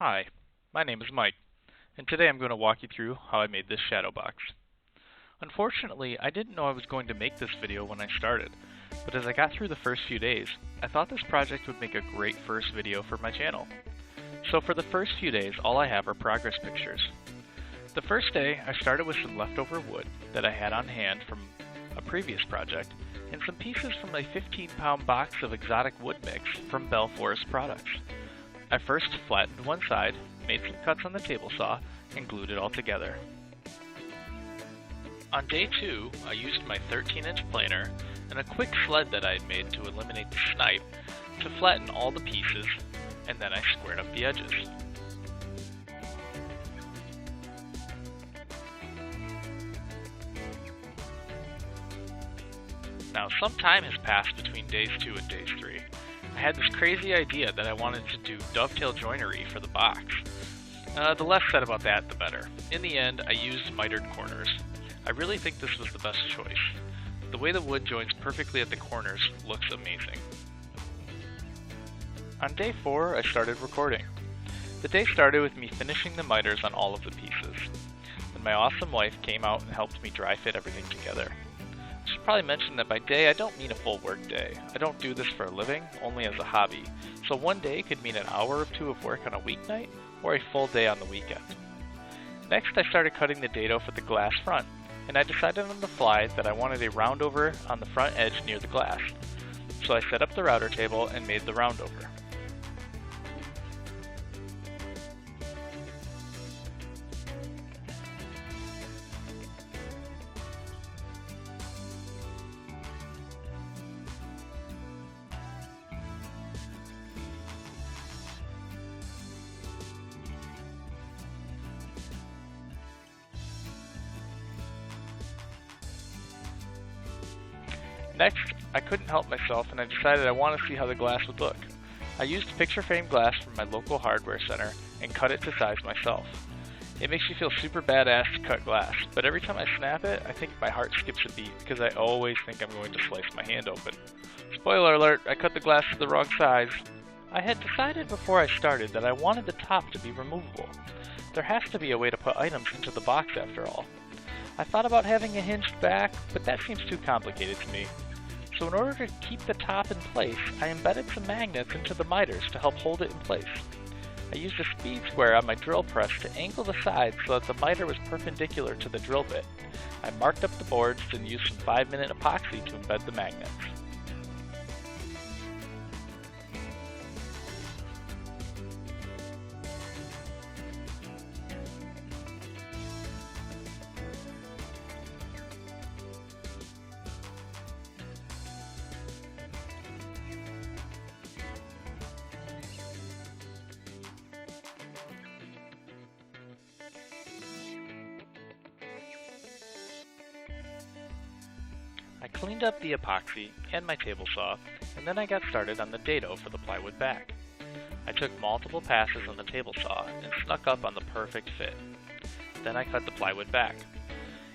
Hi, my name is Mike, and today I'm going to walk you through how I made this shadow box. Unfortunately, I didn't know I was going to make this video when I started, but as I got through the first few days, I thought this project would make a great first video for my channel. So for the first few days, all I have are progress pictures. The first day, I started with some leftover wood that I had on hand from a previous project, and some pieces from a 15-pound box of exotic wood mix from Bell Forest Products. I first flattened one side, made some cuts on the table saw, and glued it all together. On day 2, I used my 13-inch planer and a quick sled that I had made to eliminate the snipe to flatten all the pieces, and then I squared up the edges. Now, some time has passed between days 2 and days 3. I had this crazy idea that I wanted to do dovetail joinery for the box. The less said about that, the better. In the end, I used mitered corners. I really think this was the best choice. The way the wood joins perfectly at the corners looks amazing. On day 4, I started recording. The day started with me finishing the miters on all of the pieces. Then my awesome wife came out and helped me dry fit everything together. I should probably mention that by day I don't mean a full work day. I don't do this for a living, only as a hobby. So one day could mean an hour or two of work on a weeknight, or a full day on the weekend. Next I started cutting the dado for the glass front, and I decided on the fly that I wanted a roundover on the front edge near the glass. So I set up the router table and made the roundover. Next, I couldn't help myself and I decided I want to see how the glass would look. I used picture frame glass from my local hardware center and cut it to size myself. It makes me feel super badass to cut glass, but every time I snap it, I think my heart skips a beat because I always think I'm going to slice my hand open. Spoiler alert, I cut the glass to the wrong size. I had decided before I started that I wanted the top to be removable. There has to be a way to put items into the box after all. I thought about having a hinged back, but that seems too complicated to me. So in order to keep the top in place, I embedded some magnets into the miters to help hold it in place. I used a speed square on my drill press to angle the sides so that the miter was perpendicular to the drill bit. I marked up the boards and used some 5-minute epoxy to embed the magnets. I cleaned up the epoxy and my table saw, and then I got started on the dado for the plywood back. I took multiple passes on the table saw and snuck up on the perfect fit. Then I cut the plywood back.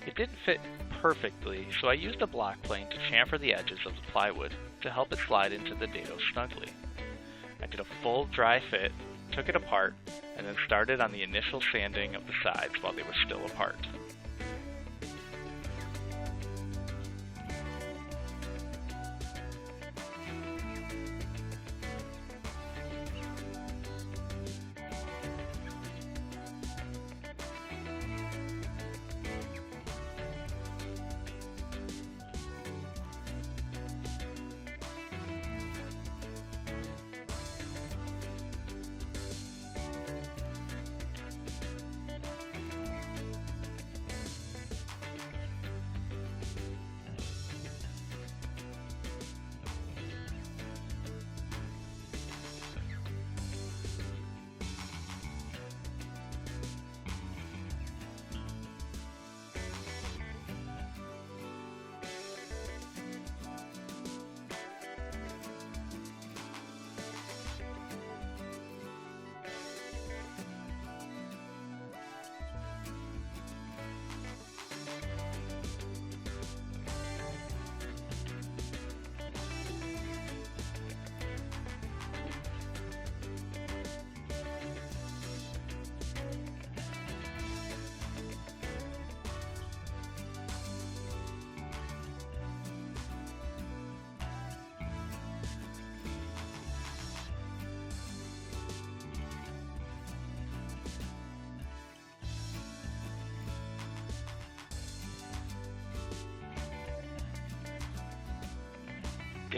It didn't fit perfectly, so I used a block plane to chamfer the edges of the plywood to help it slide into the dado snugly. I did a full dry fit, took it apart, and then started on the initial sanding of the sides while they were still apart.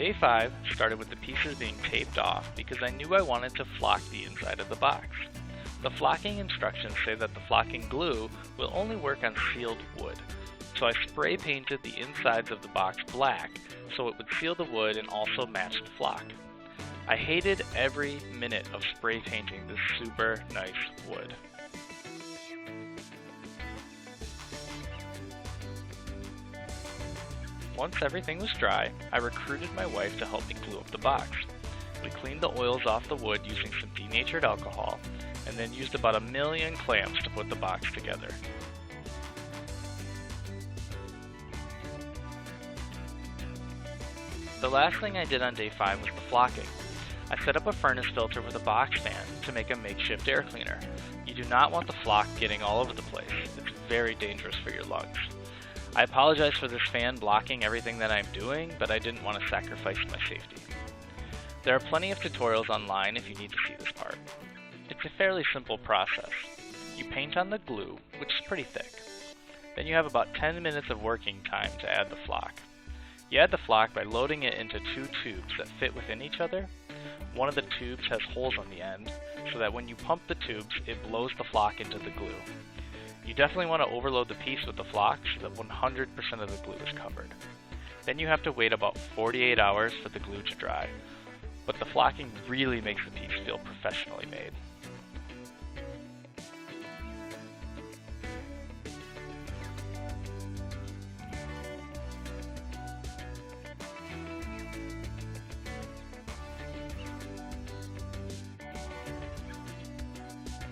Day 5 started with the pieces being taped off because I knew I wanted to flock the inside of the box. The flocking instructions say that the flocking glue will only work on sealed wood, so I spray painted the insides of the box black so it would seal the wood and also match the flock. I hated every minute of spray painting this super nice wood. Once everything was dry, I recruited my wife to help me glue up the box. We cleaned the oils off the wood using some denatured alcohol, and then used about 1,000,000 clamps to put the box together. The last thing I did on day 5 was the flocking. I set up a furnace filter with a box fan to make a makeshift air cleaner. You do not want the flock getting all over the place. It's very dangerous for your lungs. I apologize for this fan blocking everything that I'm doing, but I didn't want to sacrifice my safety. There are plenty of tutorials online if you need to see this part. It's a fairly simple process. You paint on the glue, which is pretty thick. Then you have about 10 minutes of working time to add the flock. You add the flock by loading it into 2 tubes that fit within each other. One of the tubes has holes on the end, so that when you pump the tubes, it blows the flock into the glue. You definitely want to overload the piece with the flock so that 100% of the glue is covered. Then you have to wait about 48 hours for the glue to dry, but the flocking really makes the piece feel professionally made.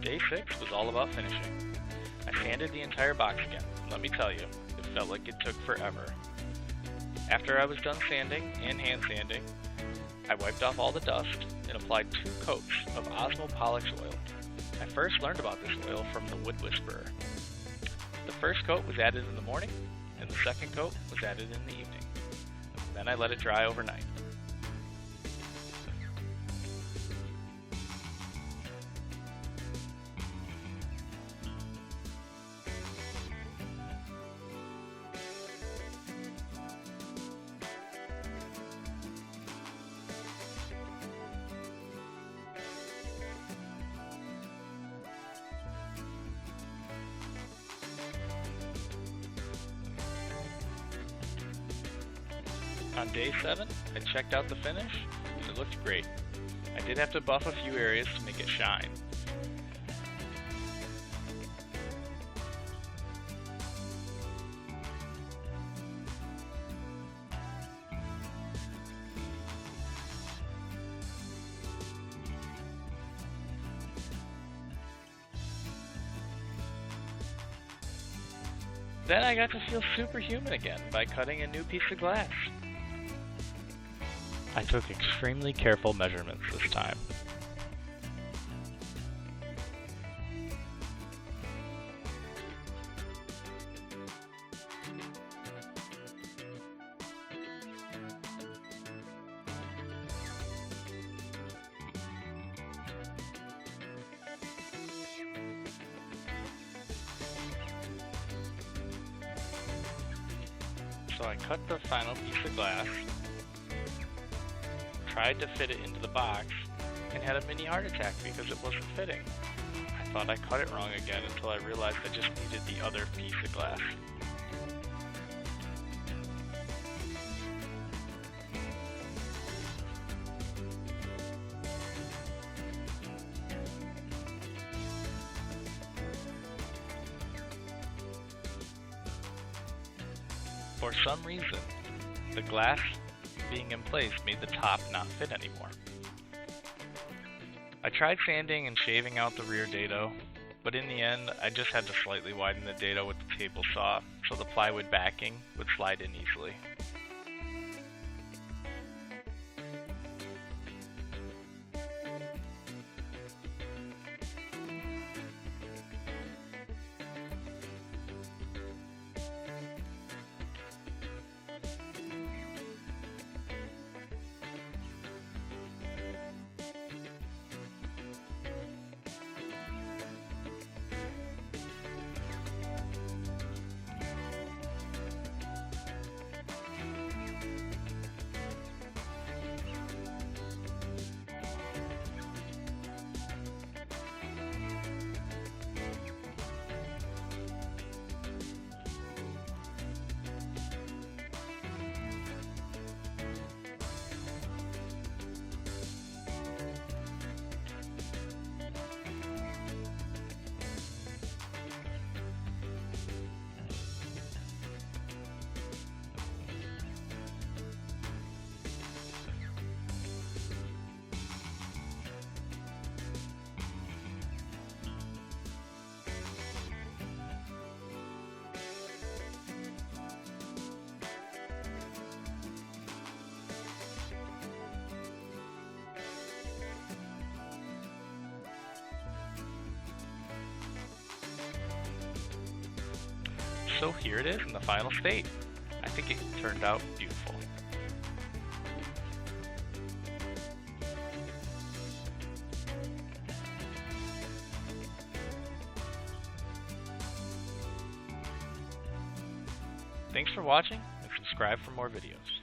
Day 6 was all about finishing. I sanded the entire box again. Let me tell you, it felt like it took forever. After I was done sanding and hand sanding, I wiped off all the dust and applied 2 coats of osmopolix oil. I first learned about this oil from the Wood Whisperer. The first coat was added in the morning, and the second coat was added in the evening. Then I let it dry overnight. On day 7, I checked out the finish, and it looked great. I did have to buff a few areas to make it shine. Then I got to feel superhuman again by cutting a new piece of glass. I took extremely careful measurements this time. So I cut the final piece of glass, tried to fit it into the box, and had a mini heart attack because it wasn't fitting. I thought I cut it wrong again until I realized I just needed the other piece of glass. For some reason, the glass being in place made the top not fit anymore. I tried sanding and shaving out the rear dado, but in the end I just had to slightly widen the dado with the table saw so the plywood backing would slide in easily. So here it is in the final state. I think it turned out beautiful. Thanks for watching, and subscribe for more videos.